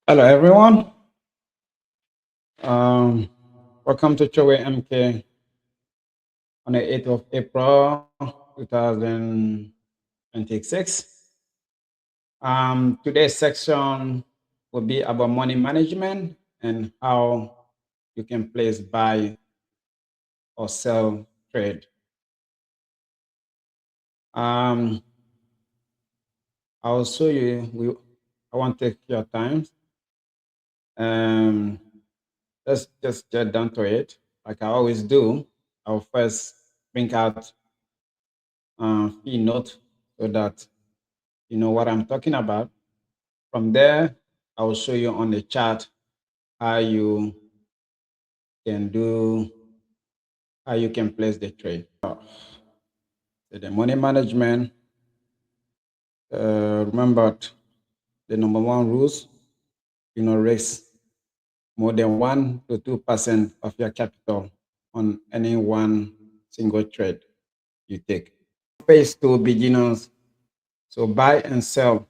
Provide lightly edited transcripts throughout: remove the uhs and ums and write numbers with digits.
Hello, everyone. Um, Welcome to Chowe MK on the 8th of April 2026. Today's section will be about money management and how you can place buy or sell trade. Um, I'll show you. I won't take your time. Um, let's just get down to it. Like I always do, I'll first bring out fee note so that you know what I'm talking about. From there, I will show you on the chart how you can do how you can place the trade. So the money management, remember the number one rules, raise more than 1 to 2% of your capital on any one single trade you take. Phase two beginners. So buy and sell.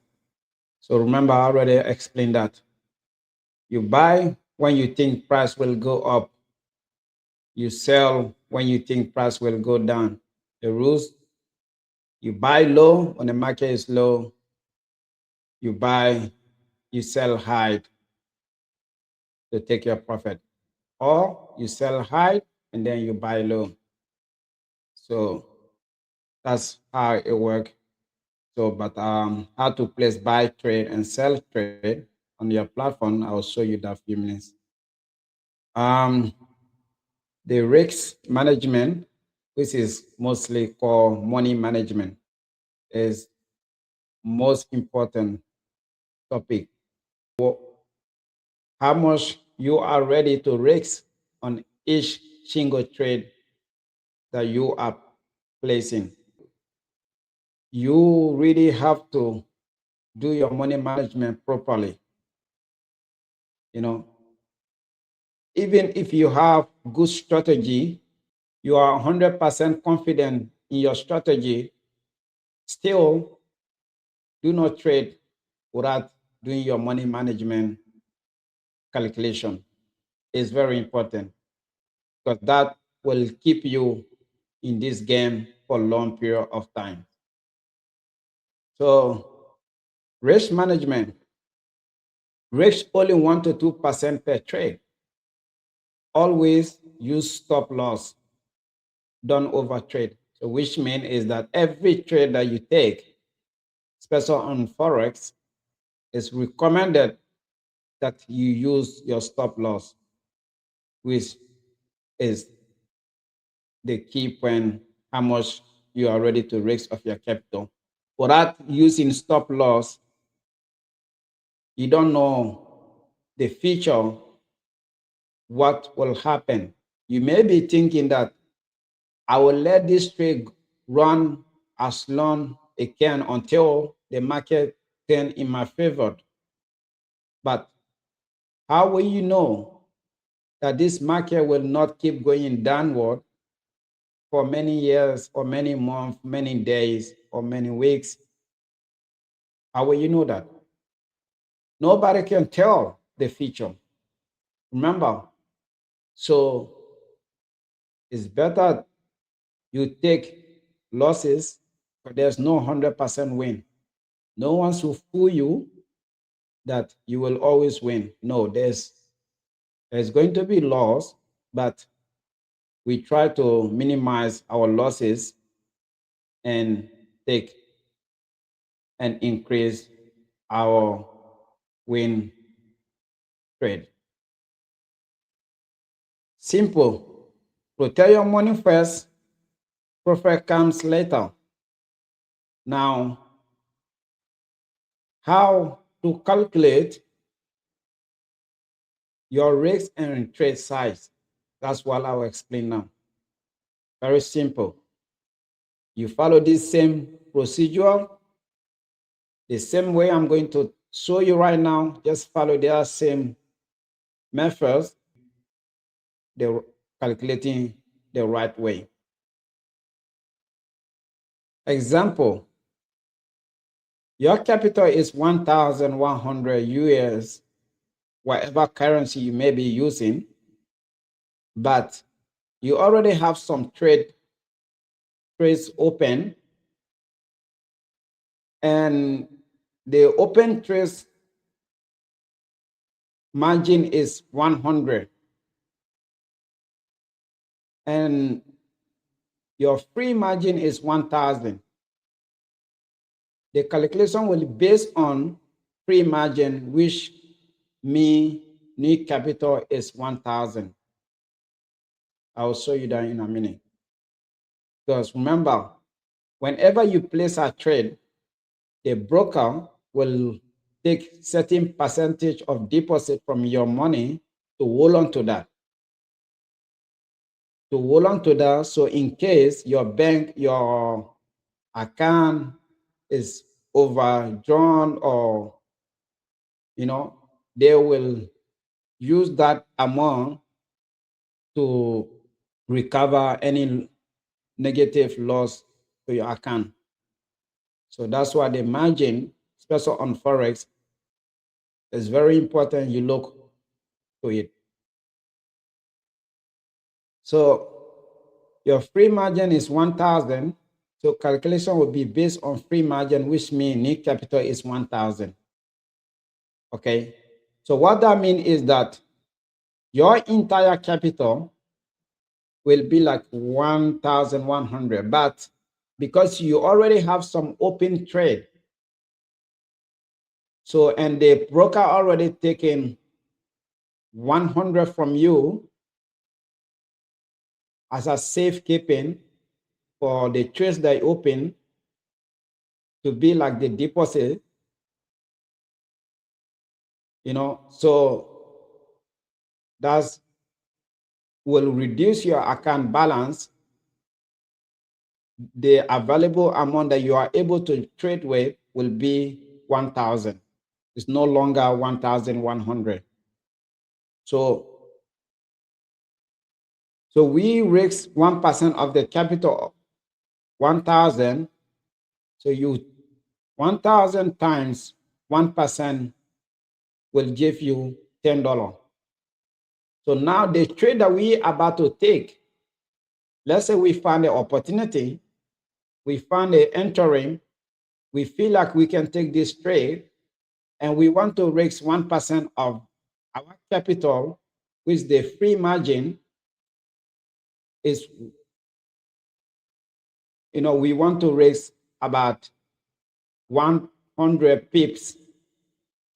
So remember, I already explained that. You buy when you think price will go up. You sell when you think price will go down. The rules, you buy low when the market is low. You sell high to take your profit. Or you sell high and then you buy low. So that's how it works. So, but how to place buy trade and sell trade on your platform, I'll show you that few minutes. Um, the risk management, which is mostly called money management, is most important topic. How much you are ready to risk on each single trade that you are placing. You really have to do your money management properly. You know, even if you have good strategy, you are 100% confident in your strategy, still do not trade without doing your money management calculation. It's very important because that will keep you in this game for a long period of time. So risk management, risk only 1 to 2% per trade. Always use stop loss, don't over trade. So which means is that every trade that you take, especially on Forex, it's recommended that you use your stop loss, which is the key point, how much you are ready to risk of your capital. Without using stop loss, you don't know the future, what will happen. You may be thinking that I will let this trade run as long it can until the market turn in my favor. But how will you know that this market will not keep going downward for many years or many months, many days or many weeks? How will you know that? Nobody can tell the future. Remember, so it's better you take losses, but there's no 100% win. No one will fool you that you will always win. No, there's going to be loss, but we try to minimize our losses and take and increase our win trade. Simple. Protect your money first, profit comes later. Now, how to calculate your risk and trade size? That's what I will explain now. Very simple. You follow this same procedure, the same way I'm going to show you right now. Just follow their same methods. They're calculating the right way. Example, your capital is 1,100 US whatever currency you may be using, but you already have some trades open, and the open trades margin is 100, and your free margin is 1,000. The calculation will be based on free margin, which new capital is 1,000. I'll show you that in a minute. Because remember, whenever you place a trade, the broker will take certain percentage of deposit from your money to hold on to that. So in case your account is overdrawn, or they will use that amount to recover any negative loss to your account. So that's why the margin, especially on Forex, is very important. You look to it. So your free margin is 1,000. So calculation will be based on free margin, which means new capital is 1,000. Okay. So what that means is that your entire capital will be like 1,100, but because you already have some open trade, so, and the broker already taken 100 from you as a safekeeping for the trades they open to be like the deposit, so that will reduce your account balance. The available amount that you are able to trade with will be 1,000. It's no longer 1,100. So we risk 1% of the capital, 1,000. So 1,000 times 1% will give you $10. So now the trade that we are about to take, let's say we find the opportunity, we found the entering, we feel like we can take this trade, and we want to raise 1% of our capital, which the free margin is, we want to raise about 100 pips.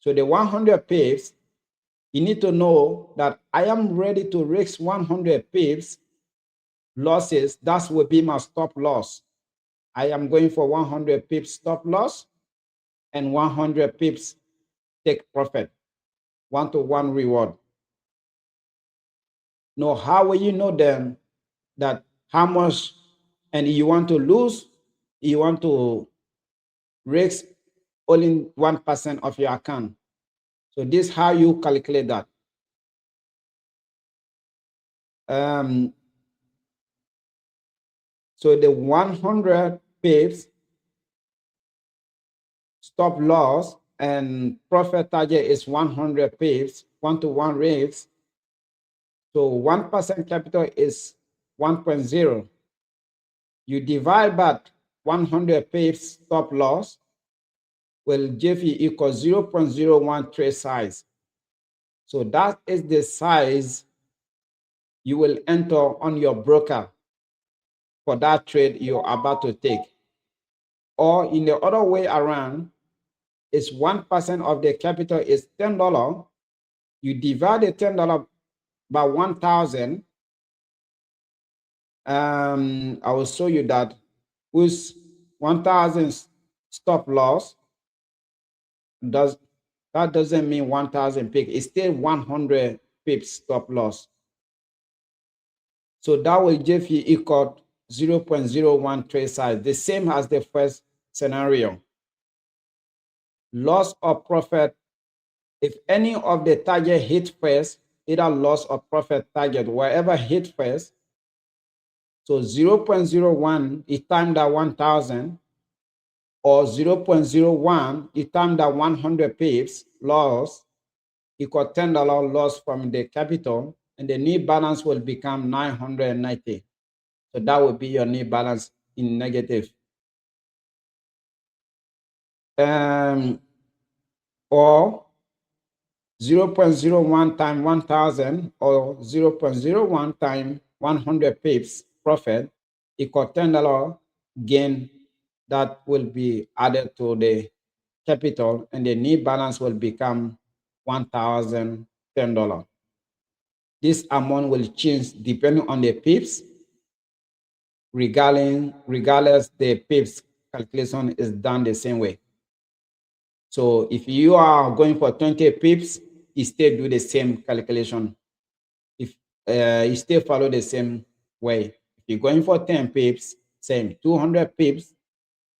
So the 100 pips, you need to know that I am ready to risk 100 pips losses. That will be my stop loss. I am going for 100 pips stop loss and 100 pips take profit, 1-to-1 reward. Now, how will you know then that how much, and you want to lose, you want to risk only 1% of your account? So this is how you calculate that. So the 100 pips stop loss and profit target is 100 pips, 1-to-1 risk. So 1% capital is 1.0. You divide that 100 pips stop loss will give you equal 0.01 trade size. So that is the size you will enter on your broker for that trade you're about to take. Or in the other way around, it's 1% of the capital is $10. You divide the $10 by 1,000. I will show you that with 1,000 stop loss, that doesn't mean 1,000 pips. It's still 100 pips stop loss. So that will give you equal 0.01 trade size, the same as the first scenario. Loss or profit, if any of the target hit first, either loss or profit target, wherever hit first, so 0.01, you times that 1,000, or 0.01, you times that 100 pips loss, equal $10 loss from the capital, and the new balance will become 990. So that would be your new balance in negative. Or 0.01 times 1,000 or 0.01 times 100 pips profit equal $10 gain that will be added to the capital, and the new balance will become $1,010. This amount will change depending on the pips. Regardless, the pips calculation is done the same way. So if you are going for 20 pips, you still do the same calculation. If you still follow the same way. If you're going for 10 pips, same. 200 pips,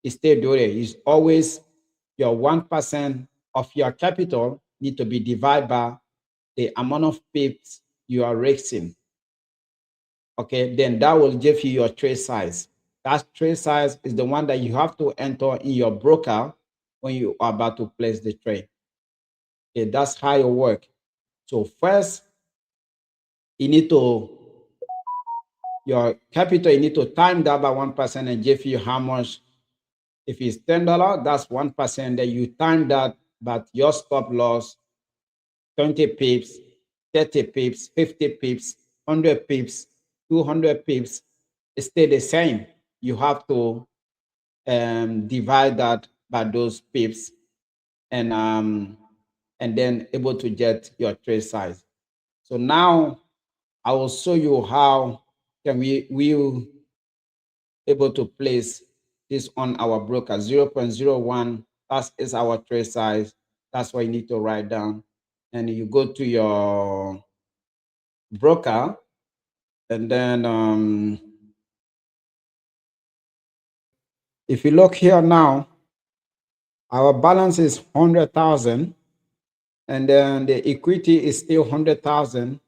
you still do it. It's always your 1% of your capital need to be divided by the amount of pips you are raising. Okay, then that will give you your trade size. That trade size is the one that you have to enter in your broker when you are about to place the trade. Okay, that's how it works. So first, you need to, your capital, you need to time that by 1% and give you how much. If it's $10, that's 1%. Then you time that, but your stop loss, 20 pips, 30 pips, 50 pips, 100 pips, 200 pips, it stay the same. You have to divide that by those pips, and then able to get your trade size. So now I will show you how can we able to place this on our broker. 0.01, that is our trade size. That's what you need to write down. And you go to your broker, and then if you look here now, our balance is 100,000, and then the equity is still 100,000.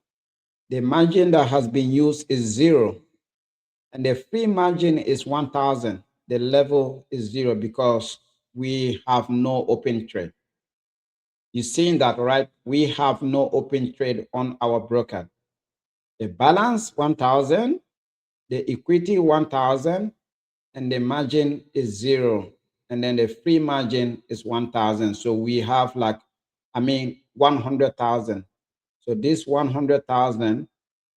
The margin that has been used is 0, and the free margin is 1,000. The level is 0 because we have no open trade. You're seeing that, right? We have no open trade on our broker. The balance 1,000, the equity 1,000, and the margin is 0. And then the free margin is 1,000. So we have 100,000. So this 100,000,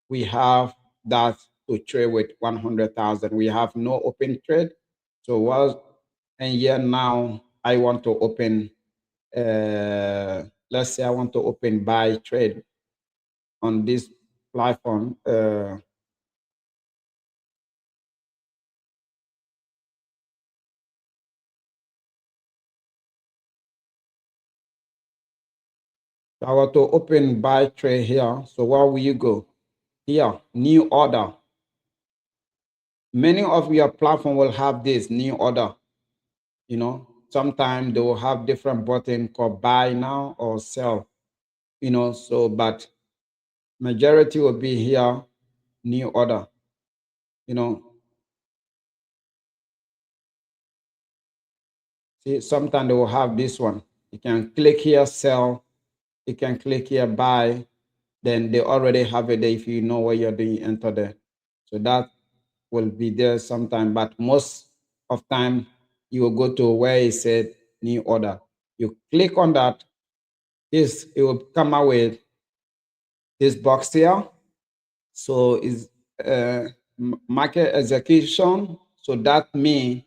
we have that to trade with 100,000. We have no open trade. So and here now I want to open, let's say I want to open buy trade on this platform. I want to open buy trade here. So where will you go? Here, new order. Many of your platform will have this new order. Sometimes they will have different button called buy now or sell. So but majority will be here, new order. See, sometimes they will have this one. You can click here, sell. You can click here, buy. Then they already have it there. If you know what you're doing, enter there. So that will be there sometime, but most of time you will go to where it said new order. You click on that, it will come out with this box here. So is market execution. So that means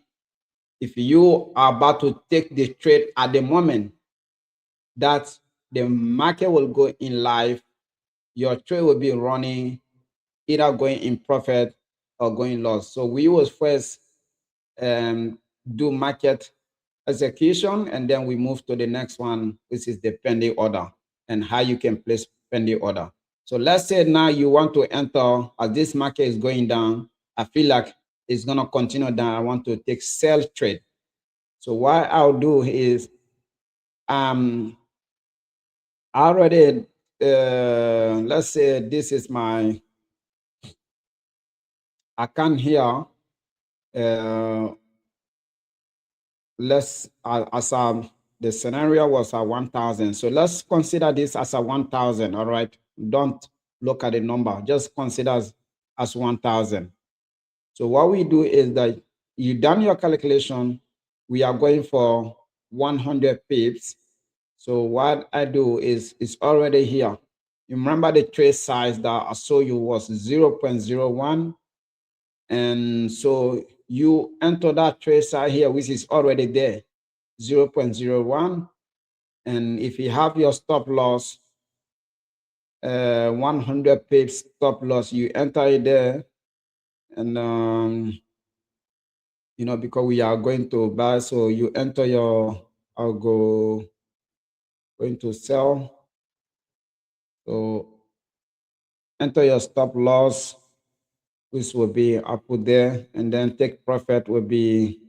if you are about to take the trade at the moment that the market will go in live, your trade will be running, either going in profit or going loss. So we will first do market execution, and then we move to the next one, which is the pending order and how you can place pending order. So let's say now you want to enter as this market is going down. I feel like it's going to continue down. I want to take sell trade. So what I'll do is I already, let's say this is my account here. Let's as the scenario was at 1,000. So let's consider this as a 1,000. All right. Don't look at the number. Just consider as 1,000. So what we do is that you done your calculation. We are going for 100 pips. So what I do is it's already here. You remember the trade size that I saw you was 0.01. And so you enter that trade size here, which is already there, 0.01. And if you have your stop loss, 100 pips stop loss, you enter it there. And, because we are going to buy, so you enter I'll going to sell. So enter your stop loss, which will be, I put there, and then take profit will be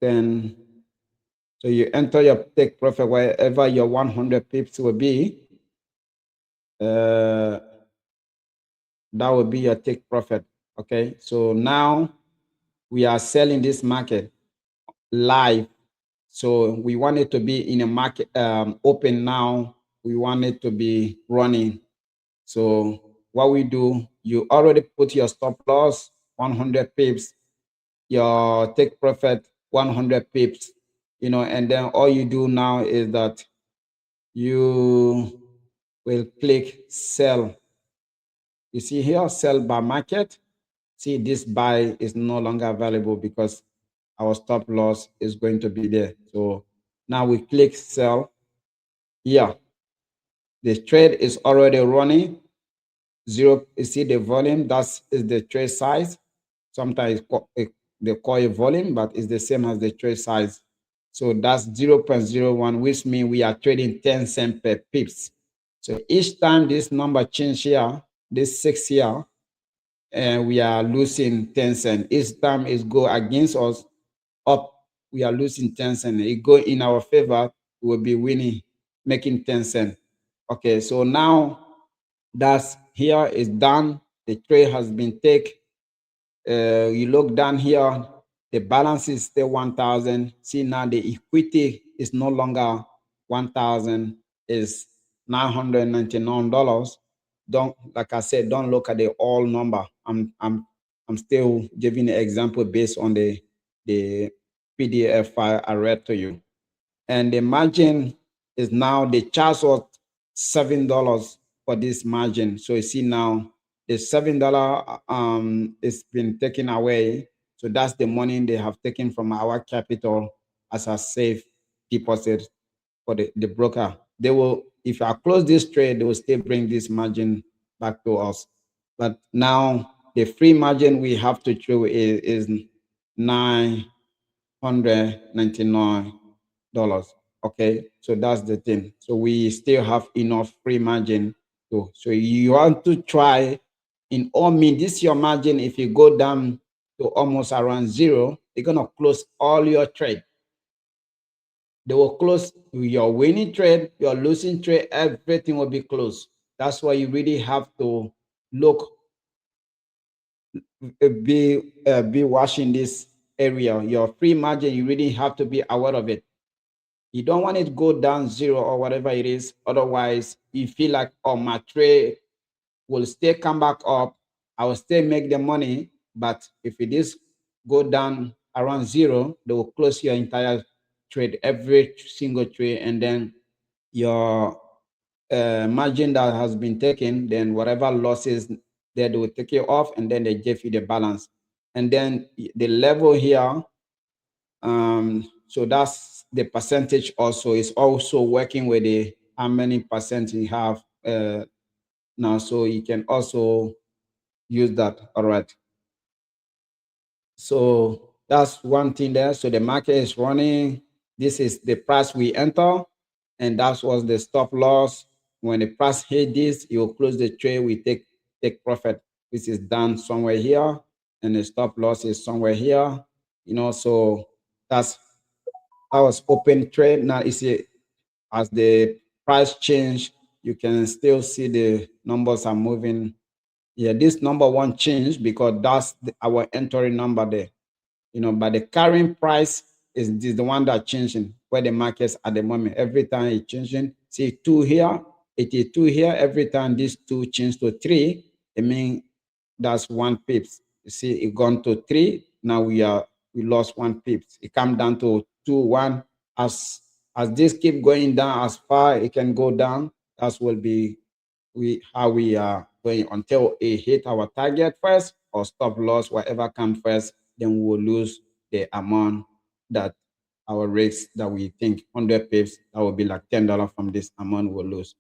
10. So you enter your take profit wherever your 100 pips will be. That will be your take profit. Okay. So now we are selling this market live. So we want it to be in a market open now. We want it to be running. So what we do, you already put your stop loss 100 pips, your take profit 100 pips, and then all you do now is that you will click sell. You see here, sell by market. See, this buy is no longer available because our stop loss is going to be there. So now we click sell. Here, the trade is already running. Zero, you see the volume, that is the trade size. Sometimes they call it volume, but it's the same as the trade size. So that's 0.01, which means we are trading 10 cents per pips. So each time this number change here, this 6 here, and we are losing 10 cents. Each time it go against us, up, we are losing 10 cents. It go in our favor, we will be winning, making 10 cents. Okay, so now that's here is done. The trade has been taken. You look down here, the balance is still 1,000. See now the equity is no longer 1,000, is $999. Don't, like I said, don't look at the all number. I'm still giving an example based on the PDF file I read to you. And the margin is now, the charge was $7 for this margin. So you see now the $7 it's been taken away. So that's the money they have taken from our capital as a safe deposit for the broker. They will, if I close this trade, they will still bring this margin back to us. But now the free margin we have to throw is $999. Okay, so that's the thing. So we still have enough free margin to. So you want to try, in all means, this is your margin. If you go down to almost around zero, they're gonna close all your trade. They will close your winning trade, your losing trade, everything will be closed. That's why you really have to look, be watching this area. Your free margin, you really have to be aware of it. You don't want it to go down zero or whatever it is. Otherwise, you feel like, oh, my trade will still come back up. I will still make the money. But if it is go down around zero, they will close your entire trade, every single trade, and then your margin that has been taken, then whatever losses there, they will take it off, and then they give you the balance. And then the level here, so that's the percentage also is also working with the how many percent you have now. So you can also use that. All right. So that's one thing there. So the market is running. This is the price we enter, and that was the stop loss. When the price hit this, you will close the trade. We take profit. This is done somewhere here, and the stop loss is somewhere here. So that's was open trade. Now you see, as the price change, you can still see the numbers are moving. Yeah, this number won't change because that's our entering number there. But the current price is the one that changing where the market's at the moment. Every time it's changing, see two here, it is two here. Every time these two change to three, it means that's 1 pips. You see, it gone to three. Now we lost 1 pips. It come down to 2-1. As this keep going down, as far it can go down, that will be how we are going until it hit our target first or stop loss, whatever come first, then we will lose the amount that our risk that we think 100 pips, that will be like $10 from this amount we'll lose.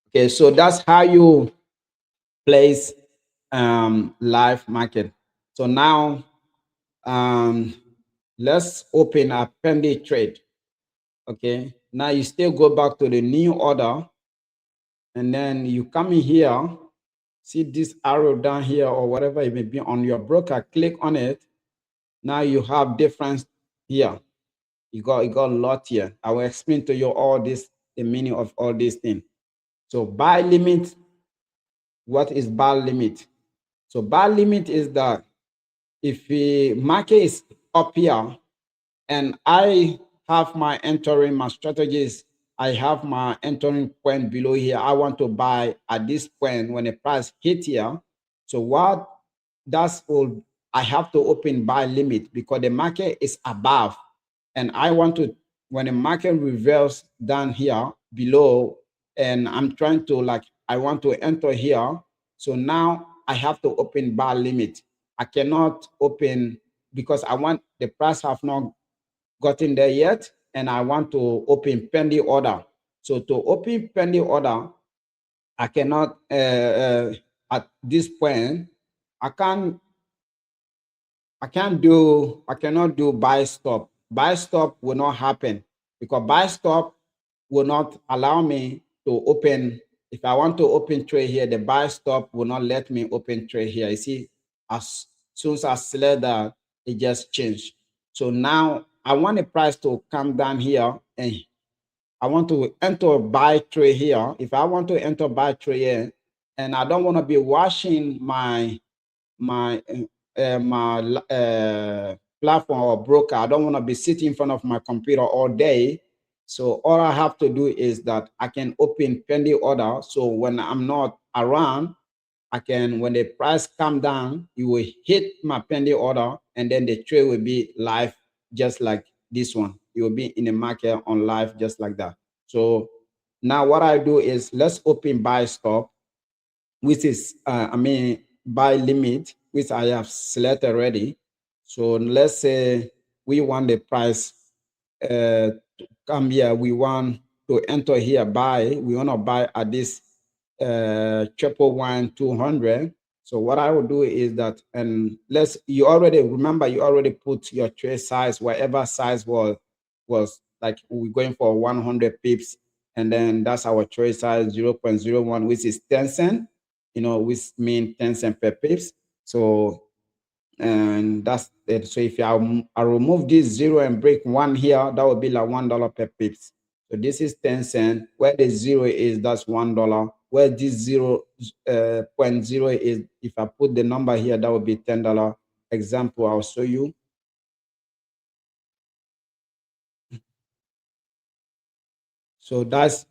Okay, so that's how you place live market. So now let's open a pendy trade. Okay, now you still go back to the new order, and then you come in here, see this arrow down here or whatever it may be on your broker, click on it. Now you have difference here. You got a lot here. I will explain to you all this, the meaning of all these things. So buy limit, what is buy limit? So buy limit is that if the market is up here and I have my entering, my strategies, I have my entering point below here. I want to buy at this point when the price hit here. So what that's all, I have to open buy limit because the market is above. And I want to, when the market reverse down here below, and I'm trying to I want to enter here. So now I have to open buy limit. I cannot open because I want the price have not gotten there yet, and I want to open pending order. So to open pending order, I cannot at this point. I cannot do buy stop. Buy stop will not happen because buy stop will not allow me to open. If I want to open trade here, the buy stop will not let me open trade here. You see, as soon as I select that, it just changed. So now I want the price to come down here, and I want to enter buy trade here. If I want to enter buy trade here, and I don't want to be watching my platform or broker. I don't want to be sitting in front of my computer all day. So all I have to do is that I can open pending order. So when I'm not around, I can, when the price come down, it will hit my pending order, and then the trade will be live, just like this one. It will be in the market on live, just like that. So now what I do is let's open buy stop, which is buy limit, which I have selected already. So let's say we want the price to come here. We want to enter here buy. We want to buy at this 111,200. So what I will do is that, and you already remember, you already put your trade size, whatever size was like we're going for 100 pips, and then that's our trade size 0.01, which is 10 cents, which mean 10 cents per pips. So, and that's it. So if I remove this zero and break one here, that would be like $1 per pips. So this is 10 cents. Where the zero is, that's $1. Where this 0.0 is, if I put the number here, that would be $10. Example, I'll show you. So that's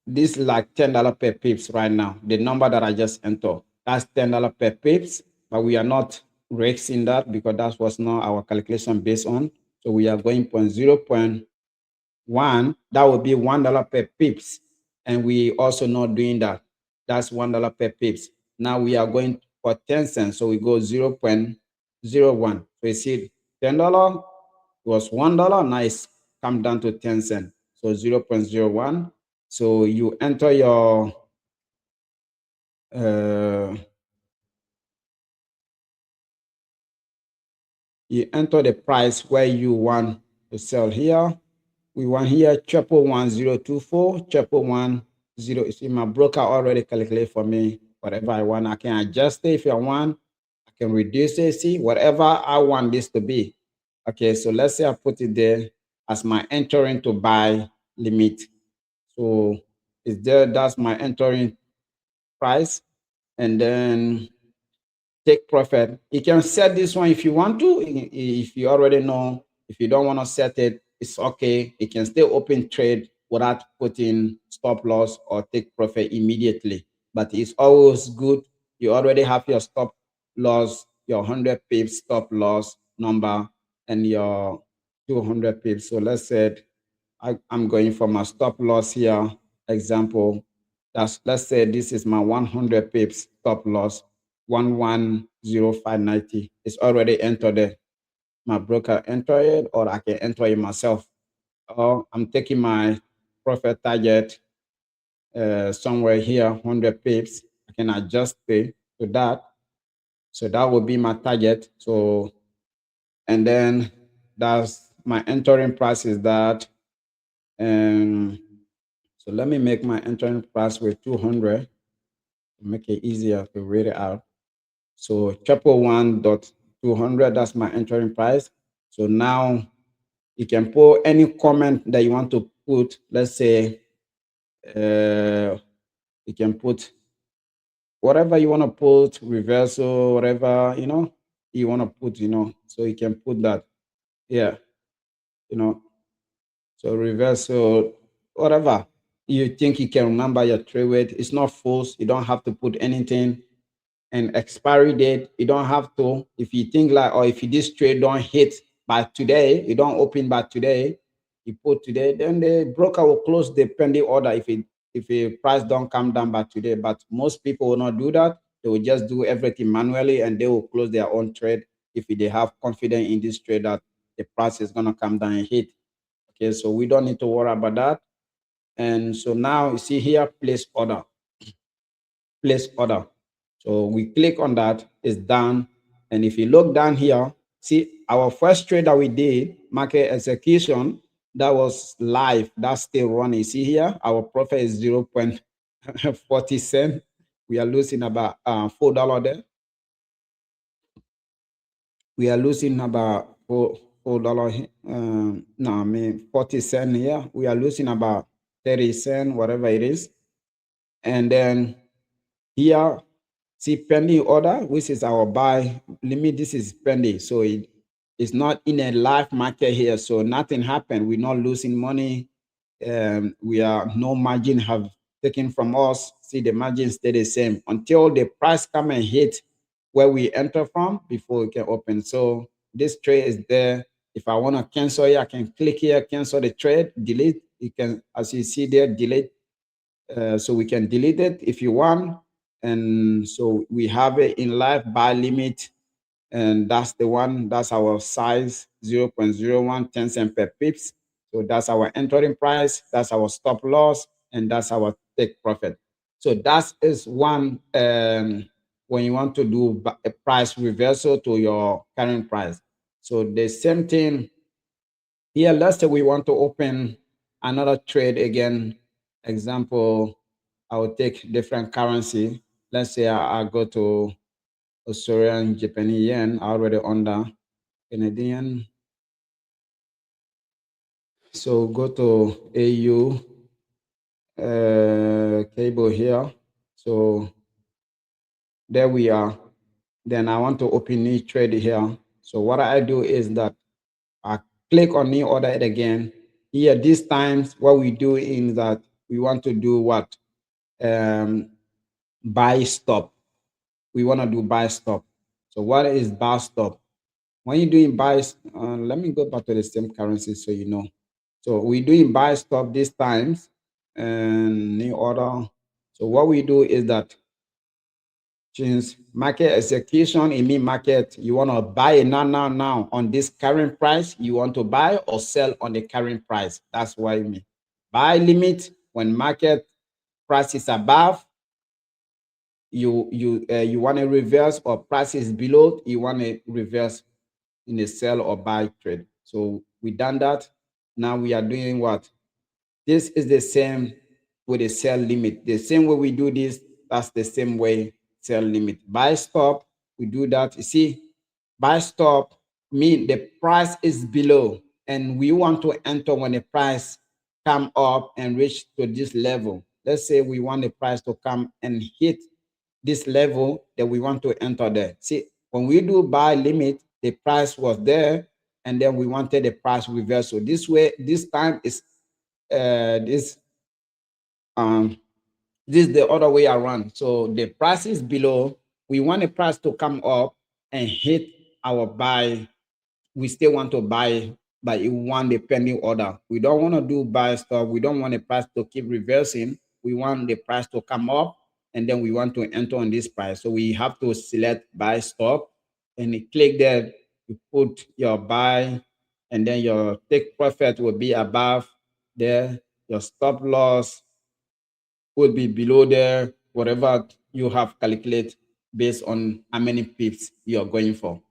this is like $10 per pips right now. The number that I just entered, that's $10 per pips, but we are not risking that because that was not our calculation based on. So we are going 0.1. That would be $1 per pips, and we also not doing that. That's $1 per pips. Now we are going for 10 cents, so we go 0.01. So you see, $10 was $1. Now it's come down to 10 cents. So 0.01. So you enter your you enter the price where you want to sell here. We want here 111,024, 111,0. See, my broker already calculate for me whatever I want. I can adjust it if I want. I can reduce it. See, whatever I want this to be. Okay, so let's say I put it there as my entering to buy limit. So it's there. That's my entering price, and then take profit. You can set this one if you want to. If you already know, If you don't want to set it, it's okay. You can still open trade without putting stop loss or take profit immediately. But it's always good. You already have your stop loss, your 100 pips stop loss number, and your 200 pips. So let's say I'm going for my stop loss here. Example, let's say this is my 100 pips stop loss, 110590. It's already entered there. My broker enter it, or I can enter it myself. Or I'm taking my profit target somewhere here, 100 pips. I can adjust it to that. So that will be my target. So, and then that's my entering price is that. And so let me make my entering price with 200 to make it easier to read it out. So triple one dot 200, that's my entering price. So now you can put any comment that you want to put. Let's say you can put whatever you want to put, reversal, whatever, you want to put, so you can put that. Yeah, you know, so reversal, whatever you think you can remember your trade weight. It's not false. You don't have to put anything. And expiry date, you don't have to. If you think like, or if this trade don't hit by today, you don't open by today, you put today, then the broker will close the pending order if a price don't come down by today. But most people will not do that. They will just do everything manually, and they will close their own trade if they have confidence in this trade that the price is going to come down and hit. Okay, so we don't need to worry about that. And so now you see here, place order. Place order. So we click on that, it's done. And if you look down here, see our first trade that we did, market execution, that was live, that's still running. See here, our profit is 0.40 cents. We are losing about $4 there. We are losing about $4. No, I mean 40 cents here. We are losing about 30 cents, whatever it is. And then here, see pending order, which is our buy limit. This is pending. So it's not in a live market here. So nothing happened. We're not losing money. We are no margin have taken from us. See, the margin stay the same until the price come and hit where we enter from before we can open. So this trade is there. If I want to cancel it, I can click here, cancel the trade, delete. You can, as you see there, delete. So we can delete it if you want. And so we have it in live buy limit, and that's the one, that's our size, 0.01 10 cents per pips. So that's our entering price, that's our stop loss, and that's our take profit. So that is one when you want to do a price reversal to your current price. So the same thing here. Let's say we want to open another trade again. Example, I will take different currency. Let's say I go to Australian, Japanese yen, already under Canadian. So go to AU cable here. So there we are. Then I want to open new trade here. So what I do is that I click on new order it again. Here, this times what we do is that we want to do what? Buy stop. We want to do buy stop. So what is buy stop? When you're doing buys, let me go back to the same currency so you know. So we're doing buy stop these times and new order. So what we do is that since market execution in me market, you want to buy it now on this current price, you want to buy or sell on the current price. That's what I mean. Buy limit when market price is above, you want to reverse, or price is below, you want to reverse in a sell or buy trade. So we done that. Now we are doing what? This is the same with the sell limit. The same way we do this, that's the same way sell limit. Buy stop, we do that. You see, buy stop mean the price is below and we want to enter when the price come up and reach to this level. Let's say we want the price to come and hit this level that we want to enter there. See, when we do buy limit, the price was there and then we wanted the price reversal. This way, this time is this um this is the other way around. So the price is below. We want the price to come up and hit our buy. We still want to buy, but we want the pending order. We don't want to do buy stuff. We don't want the price to keep reversing. We want the price to come up, and then we want to enter on this price. So we have to select buy stop, and you click there. You put your buy, and then your take profit will be above there. Your stop loss will be below there, whatever you have calculated based on how many pips you're going for.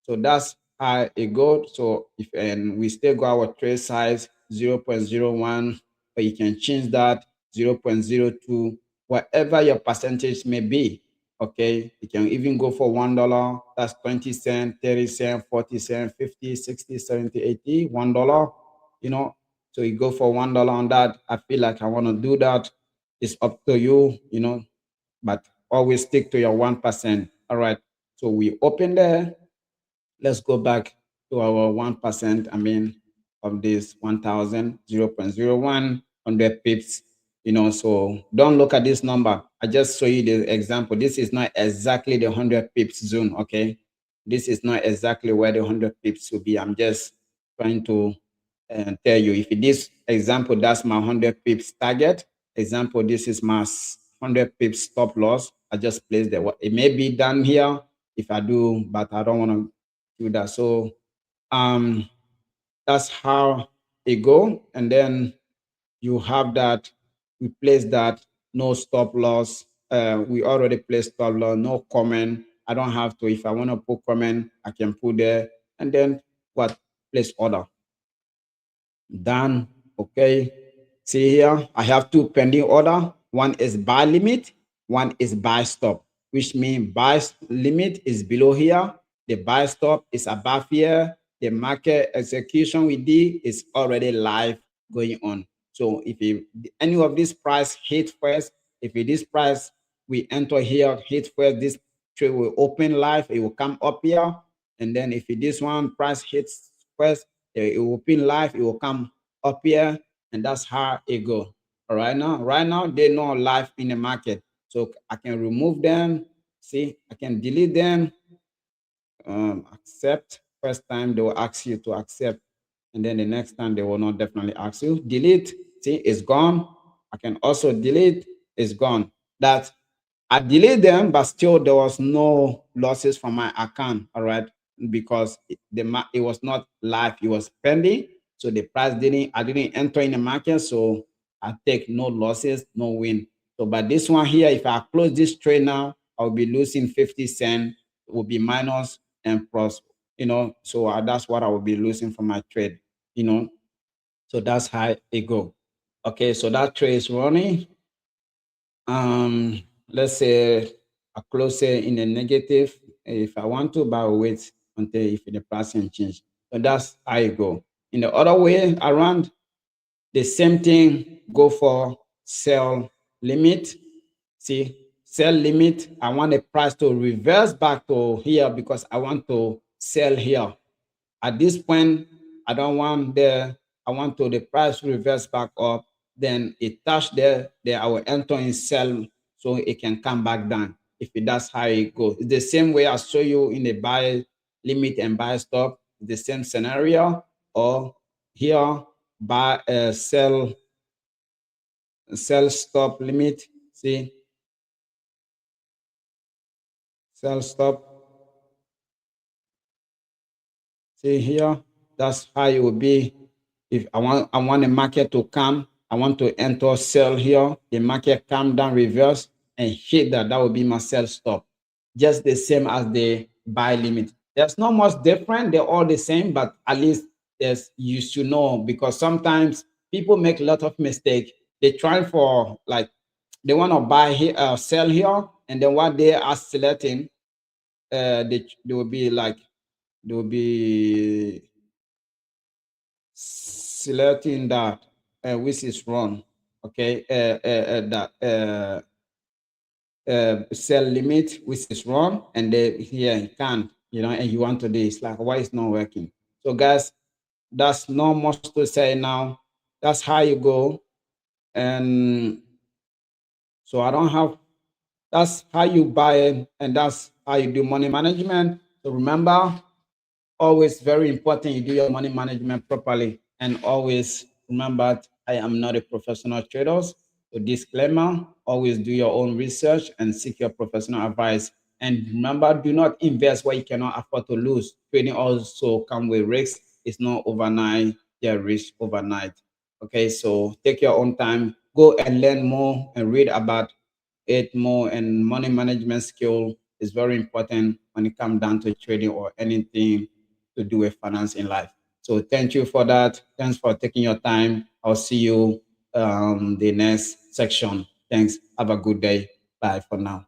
So that's how it goes. So if and we still got our trade size 0.01, but you can change that 0.02, whatever your percentage may be. Okay, you can even go for $1, that's 20 cents, 30 cents, 40 cents, 50, 60, 70, 80, $1, you know. So you go for $1 on that. I feel like I want to do that. It's up to you, you know, but always stick to your 1%. All right. So we open there. Let's go back to our 1%, I mean, of this 1000, 0.01, 100 pips, you know. So don't look at this number. I just show you the example. This is not exactly the 100 pips zone, okay? This is not exactly where the 100 pips will be. I'm just trying to tell you. If this example, that's my 100 pips target. Example, this is my 100 pips stop loss. I just placed there. It may be done here if I do, but I don't want to do that. So that's how it go. And then you have that, we place that, no stop loss. We already placed stop loss, no comment. I don't have to. If I want to put comment, I can put there. And then what? Place order. Done. Okay. See here, I have two pending order. One is buy limit, one is buy stop, which means buy limit is below here. The buy stop is above here. The market execution we did is already live going on. So if any of this price hit first, if this price we enter here hit first, this trade will open live. It will come up here, and then if this one price hits first, it will open live. It will come up here, and that's how it go. All right now they're not live in the market, so I can remove them. See, I can delete them. Accept. First time they will ask you to accept, and then the next time they will not definitely ask you. Delete. See, it's gone. I can also delete. It's gone. That I delayed them, but still there was no losses from my account. All right, because it was not live; it was pending. So the price I didn't enter in the market, so I take no losses, no win. So, but this one here, if I close this trade now, I'll be losing 50 cents. It will be minus and plus, you know. So that's what I will be losing from my trade, you know. So that's how it go. Okay, so that trade is running. Let's say I close it in the negative if I want to, but I'll wait until if the price can change. So that's how I go. In the other way around, the same thing, go for sell limit. See, sell limit, I want the price to reverse back to here because I want to sell here. At this point, I don't want I want to the price reverse back up, then it touch there I will enter in sell so it can come back down. If that's how it goes. It's the same way I show you in the buy limit and buy stop, the same scenario, or here buy sell stop limit. See, sell stop. See here, that's how it will be. If I want the market to come, I want to enter sell here. The market come down, reverse, and hit that. That will be my sell stop. Just the same as the buy limit. There's not much different. They're all the same, but at least you should know, because sometimes people make a lot of mistake. They try for like they want to buy here, sell here, and then what they are selecting, they will be like they will be selecting that which is wrong. Okay, that sell limit which is wrong, and then here you can't, you know, and you want to do it's like, why it's not working? So guys, that's not much to say now. That's how you go. And so I don't have, that's how you buy it, and that's how you do money management. So remember, always very important you do your money management properly. And always remember, I am not a professional trader. So disclaimer, always do your own research and seek your professional advice. And remember, do not invest where you cannot afford to lose. Trading also come with risks. It's not overnight, you're rich overnight. Okay, so take your own time, go and learn more and read about it more. And money management skill is very important when it comes down to trading or anything to do with finance in life. So thank you for that. Thanks for taking your time. I'll see you the next section. Thanks. Have a good day. Bye for now.